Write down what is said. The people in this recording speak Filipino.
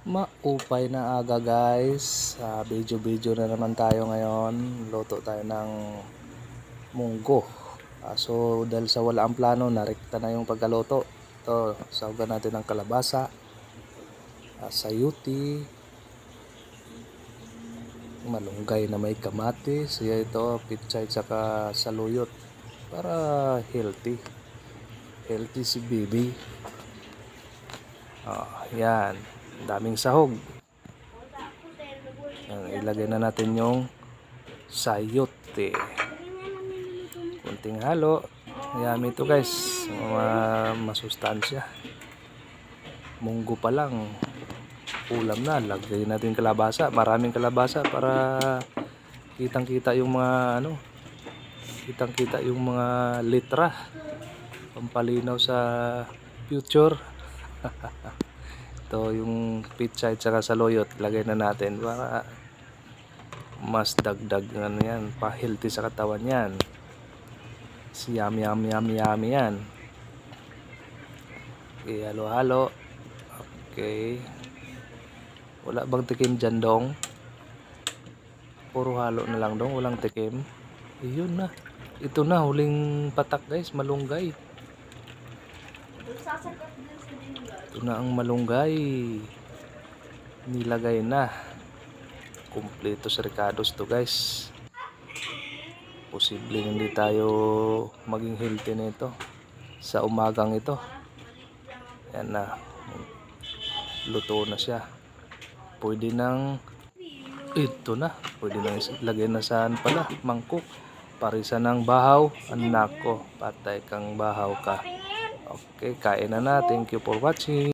Maupay na aga guys, video na naman tayo ngayon. Luto tayo ng munggo. So dahil sa wala ang plano, narekta na yung pagkaluto. Ito, sawagan natin ng kalabasa, sayuti, malunggay na may kamatis, ito pichay tsaka saluyot para healthy si baby. Yan, daming sahog. Ilagay na natin yung sayote, kunting halo. Yummy ito guys, masustansya. Munggo pa lang ulam na. Lagay natin kalabasa, maraming kalabasa para kitang-kita yung mga kitang-kita yung mga litra, pampalinaw sa future. Ito yung pizza at saka saluyot, lagay na natin para mas dagdag yan, pa-healthy sa katawan yan. Yummy yan. Okay, halo-halo. Okay, wala bang tikim dyan dong? Puro halo na lang dong, walang tikim. Yun na, ito na huling patak guys, malunggay. Ito na ang malunggay, nilagay na. Kumpleto sa ricados to guys. Posibleng hindi tayo maging healthy nito sa umagang ito. Yan na, luto na siya. Pwede nang ito na, pwede nang ilagay na saan pala, mangkok. Parisa ng bahaw, anak ko, patay kang bahaw ka. Okay, kain na na. Thank you for watching.